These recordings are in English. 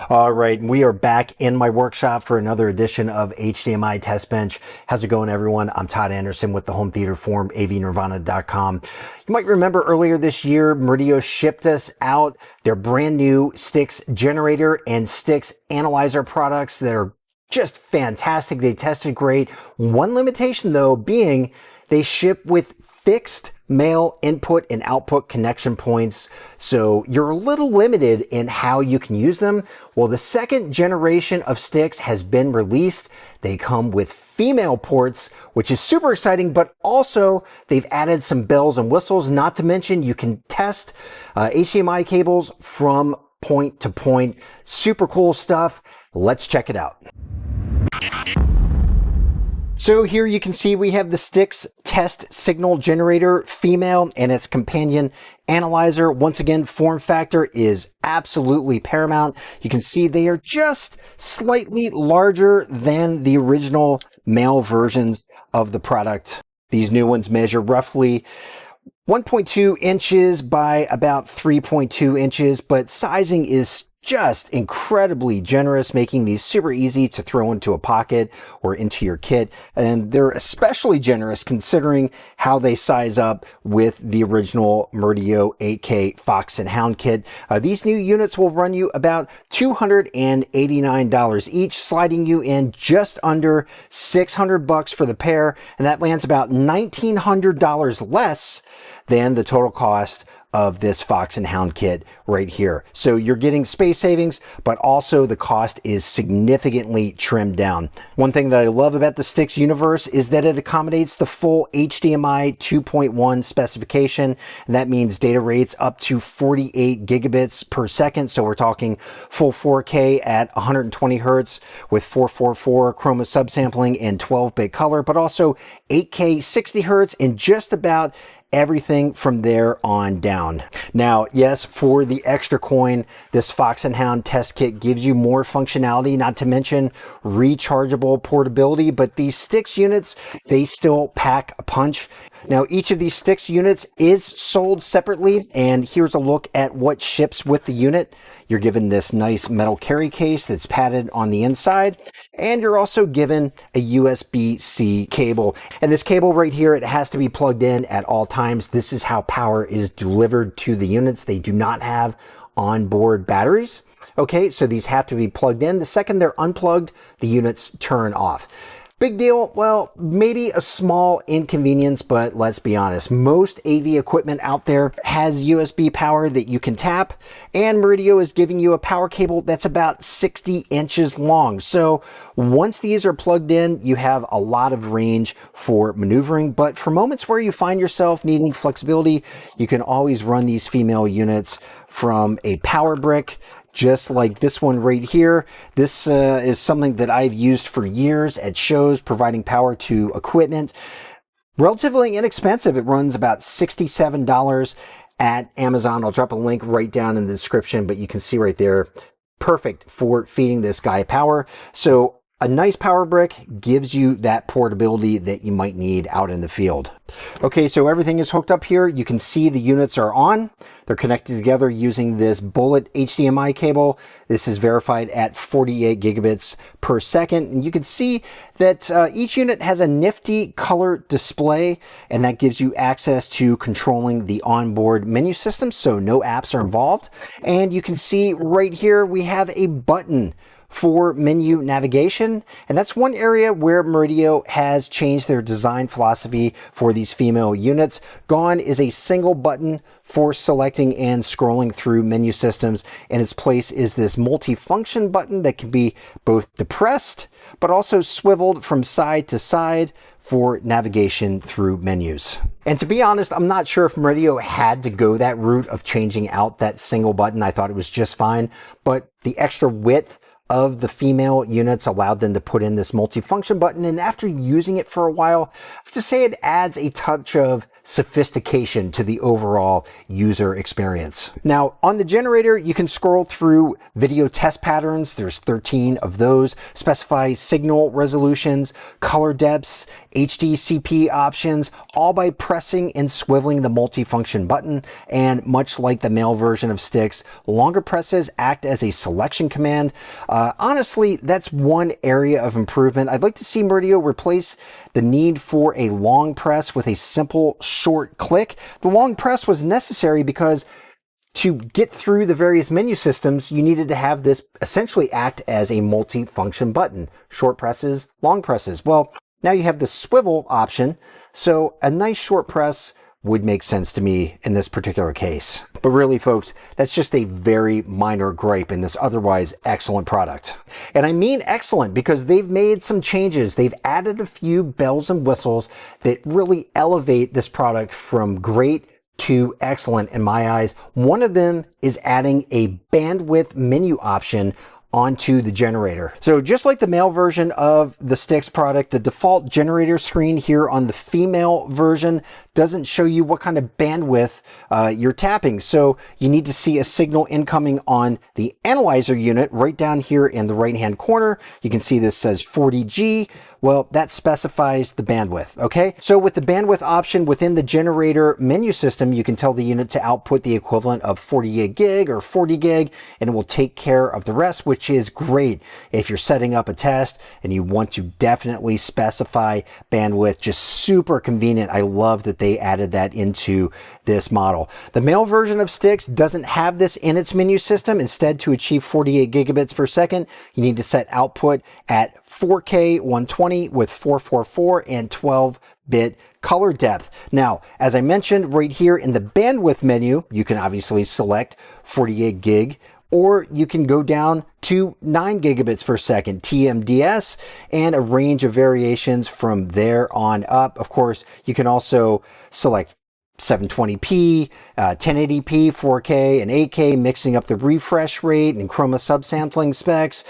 All right, we are back in my workshop for another edition of HDMI Test Bench. How's it going, everyone? I'm Todd Anderson with the Home Theater Forum, avnirvana.com. You might remember earlier this year, Murideo shipped us out their brand new STIX generator and STIX analyzer products that are just fantastic. They tested great. One limitation, though, being they ship with fixed male input and output connection points, so you're a little limited in how you can use them. Well, the second generation of STIX has been released. They come with female ports, which is super exciting, but also they've added some bells and whistles. Not to mention, you can test HDMI cables from point to point. Super cool stuff. Let's check it out. So here you can see we have the STIX test signal generator female and its companion analyzer. Once again, form factor is absolutely paramount. You can see they are just slightly larger than the original male versions of the product. These new ones measure roughly 1.2 inches by about 3.2 inches, but sizing is just incredibly generous, making these super easy to throw into a pocket or into your kit. And they're especially generous considering how they size up with the original Murideo 8K Fox and Hound kit. These new units will run you about $289 each, sliding you in just under $600 for the pair. And that lands about $1,900 less than the total cost of this Fox and Hound kit right here. So you're getting space savings, but also the cost is significantly trimmed down. One thing that I love about the STIX universe is that it accommodates the full HDMI 2.1 specification, and that means data rates up to 48 gigabits per second. So we're talking full 4K at 120 hertz with 444 chroma subsampling and 12-bit color, but also 8K 60 hertz and just about everything from there on down. Now, yes, for the extra coin, this Fox and Hound test kit gives you more functionality, not to mention rechargeable portability, but these STIX units, they still pack a punch. Now, each of these STIX units is sold separately, and here's a look at what ships with the unit. You're given this nice metal carry case that's padded on the inside, and you're also given a USB-C cable. And this cable right here, it has to be plugged in at all times. This is how power is delivered to the units. They do not have onboard batteries. Okay, so these have to be plugged in. The second they're unplugged, the units turn off. Big deal? Well, maybe a small inconvenience, but let's be honest. Most AV equipment out there has USB power that you can tap, and Murideo is giving you a power cable that's about 60 inches long. So once these are plugged in, you have a lot of range for maneuvering, but for moments where you find yourself needing flexibility, you can always run these female units from a power brick, just like this one right here. This is something that I've used for years at shows, providing power to equipment. Relatively inexpensive. It runs about $67 at Amazon. I'll drop a link right down in the description, but you can see right there, perfect for feeding this guy power. So a nice power brick gives you that portability that you might need out in the field. Okay, so everything is hooked up here. You can see the units are on. They're connected together using this bullet HDMI cable. This is verified at 48 gigabits per second. And you can see that each unit has a nifty color display, and that gives you access to controlling the onboard menu system, so no apps are involved. And you can see right here, we have a button for menu navigation, and that's one area where Murideo has changed their design philosophy for these female units. Gone is a single button for selecting and scrolling through menu systems. In its place is this multi-function button that can be both depressed but also swiveled from side to side for navigation through menus. And to be honest, I'm not sure if Murideo had to go that route of changing out that single button. I thought it was just fine, but the extra width of the female units allowed them to put in this multifunction button, and after using it for a while, I have to say it adds a touch of sophistication to the overall user experience. Now, on the generator, you can scroll through video test patterns. There's 13 of those, specify signal resolutions, color depths, HDCP options, all by pressing and swiveling the multifunction button. And much like the male version of STIX, longer presses act as a selection command. Honestly, that's one area of improvement. I'd like to see Murideo replace the need for a long press with a simple short click. The long press was necessary because to get through the various menu systems, you needed to have this essentially act as a multi-function button. Short presses, long presses. Well, now you have the swivel option, so a nice short press would make sense to me in this particular case. But really, folks, that's just a very minor gripe in this otherwise excellent product. And I mean excellent because they've made some changes. They've added a few bells and whistles that really elevate this product from great to excellent in my eyes. One of them is adding a bandwidth menu option onto the generator. So just like the male version of the STIX product, the default generator screen here on the female version doesn't show you what kind of bandwidth you're tapping. So you need to see a signal incoming on the analyzer unit right down here in the right hand corner. You can see this says 40G. Well, that specifies the bandwidth, okay? So with the bandwidth option within the generator menu system, you can tell the unit to output the equivalent of 48 gig or 40 gig, and it will take care of the rest, which is great if you're setting up a test and you want to definitely specify bandwidth. Just super convenient. I love that they added that into this model. The male version of STIX doesn't have this in its menu system. Instead, to achieve 48 gigabits per second, you need to set output at 4K 120 with 444 and 12-bit color depth. Now, as I mentioned right here in the bandwidth menu, you can obviously select 48 gig, or you can go down to 9 gigabits per second TMDS and a range of variations from there on up. Of course, you can also select 720p, 1080p, 4K, and 8K, mixing up the refresh rate and chroma subsampling specs.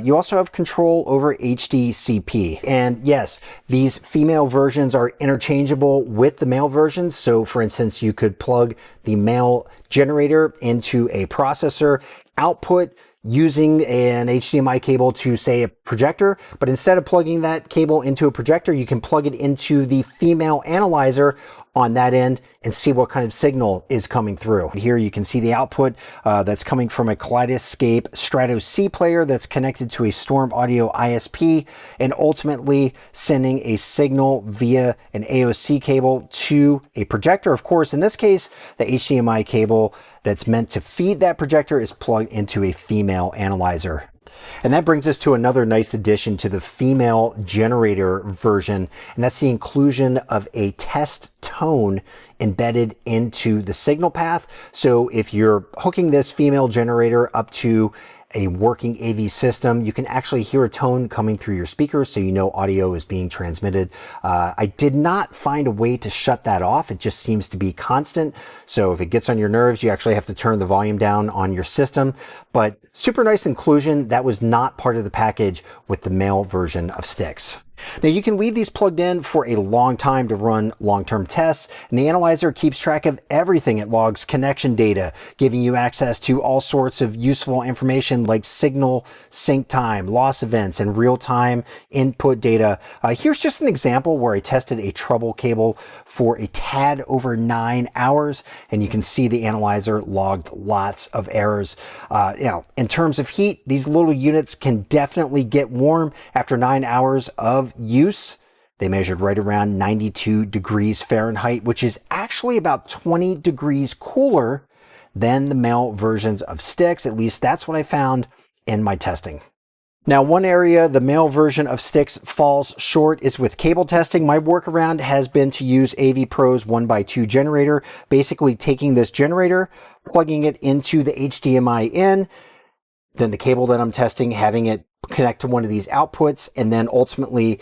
You also have control over HDCP. And yes, these female versions are interchangeable with the male versions. So for instance, you could plug the male generator into a processor, output using an HDMI cable to, say, a projector, but instead of plugging that cable into a projector, you can plug it into the female analyzer on that end and see what kind of signal is coming through. Here you can see the output that's coming from a Kaleidoscape Strato C player that's connected to a Storm Audio ISP and ultimately sending a signal via an AOC cable to a projector. Of course, in this case, the HDMI cable that's meant to feed that projector is plugged into a female analyzer. And that brings us to another nice addition to the female generator version, and that's the inclusion of a test tone embedded into the signal path. So if you're hooking this female generator up to a working AV system, you can actually hear a tone coming through your speakers, so you know audio is being transmitted. I did not find a way to shut that off. It just seems to be constant. So if it gets on your nerves, you actually have to turn the volume down on your system. But super nice inclusion. That was not part of the package with the male version of STIX. Now you can leave these plugged in for a long time to run long-term tests, and the analyzer keeps track of everything. It logs connection data, giving you access to all sorts of useful information like signal sync time, loss events, and real-time input data. Here's just an example where I tested a trouble cable for a tad over 9 hours, and you can see the analyzer logged lots of errors. In terms of heat, these little units can definitely get warm after 9 hours of use. They measured right around 92 degrees Fahrenheit, which is actually about 20 degrees cooler than the male versions of STIX. At least that's what I found in my testing. Now, one area the male version of STIX falls short is with cable testing. My workaround has been to use AV Pro's 1x2 generator, basically taking this generator, plugging it into the HDMI in, then the cable that I'm testing, having it connect to one of these outputs, and then ultimately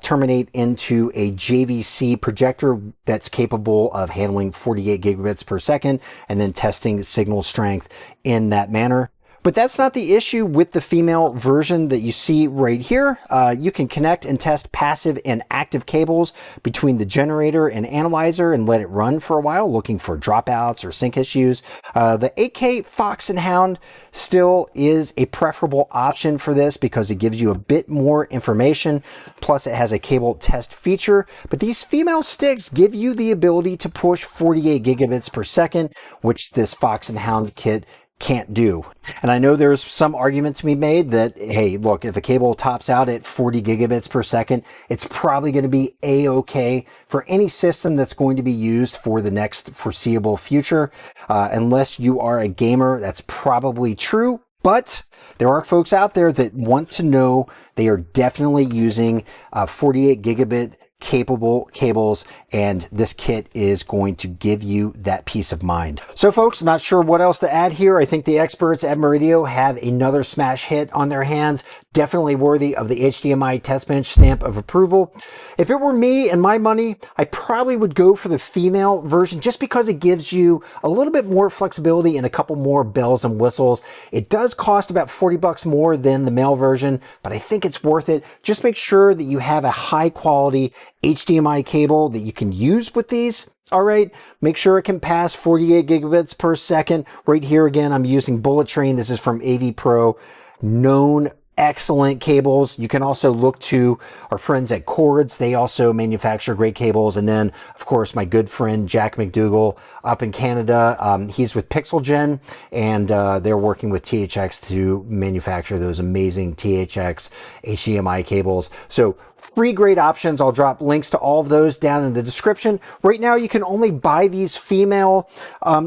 terminate into a JVC projector that's capable of handling 48 gigabits per second, and then testing signal strength in that manner. But that's not the issue with the female version that you see right here. You can connect and test passive and active cables between the generator and analyzer and let it run for a while, looking for dropouts or sync issues. The 8K Fox and Hound still is a preferable option for this because it gives you a bit more information. Plus it has a cable test feature, but these female sticks give you the ability to push 48 gigabits per second, which this Fox and Hound kit can't do. And I know there's some argument to be made that, hey, look, if a cable tops out at 40 gigabits per second, it's probably going to be a-okay for any system that's going to be used for the next foreseeable future. Unless you are a gamer, that's probably true. But there are folks out there that want to know they are definitely using 48 gigabit capable cables, and this kit is going to give you that peace of mind. So folks, not sure what else to add here. I think the experts at Murideo have another smash hit on their hands, definitely worthy of the HDMI Test Bench stamp of approval. If it were me and my money, I probably would go for the female version just because it gives you a little bit more flexibility and a couple more bells and whistles. It does cost about 40 bucks more than the male version, but I think it's worth it. Just make sure that you have a high quality HDMI cable that you can use with these. All right, make sure it can pass 48 gigabits per second. Right here again, I'm using Bullet Train. This is from AV Pro, known excellent cables. You can also look to our friends at Cords. They also manufacture great cables. And then, of course, my good friend Jack McDougall up in Canada. He's with PixelGen, and they're working with THX to manufacture those amazing THX HDMI cables. So 3 great options. I'll drop links to all of those down in the description. Right now, you can only buy these female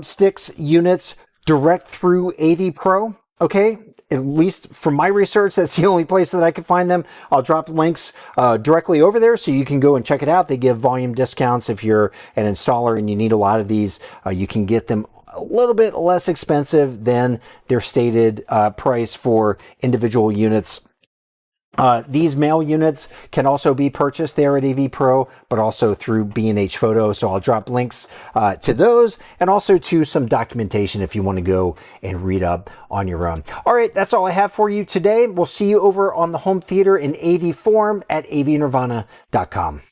STIX units direct through AV Pro. Okay, at least from my research, that's the only place that I could find them. I'll drop links directly over there so you can go and check it out. They give volume discounts if you're an installer and you need a lot of these. You can get them a little bit less expensive than their stated price for individual units. These male units can also be purchased there at AV Pro, but also through B&H Photo. So I'll drop links to those and also to some documentation if you want to go and read up on your own. All right, that's all I have for you today. We'll see you over on the home theater in AV Forum at avnirvana.com.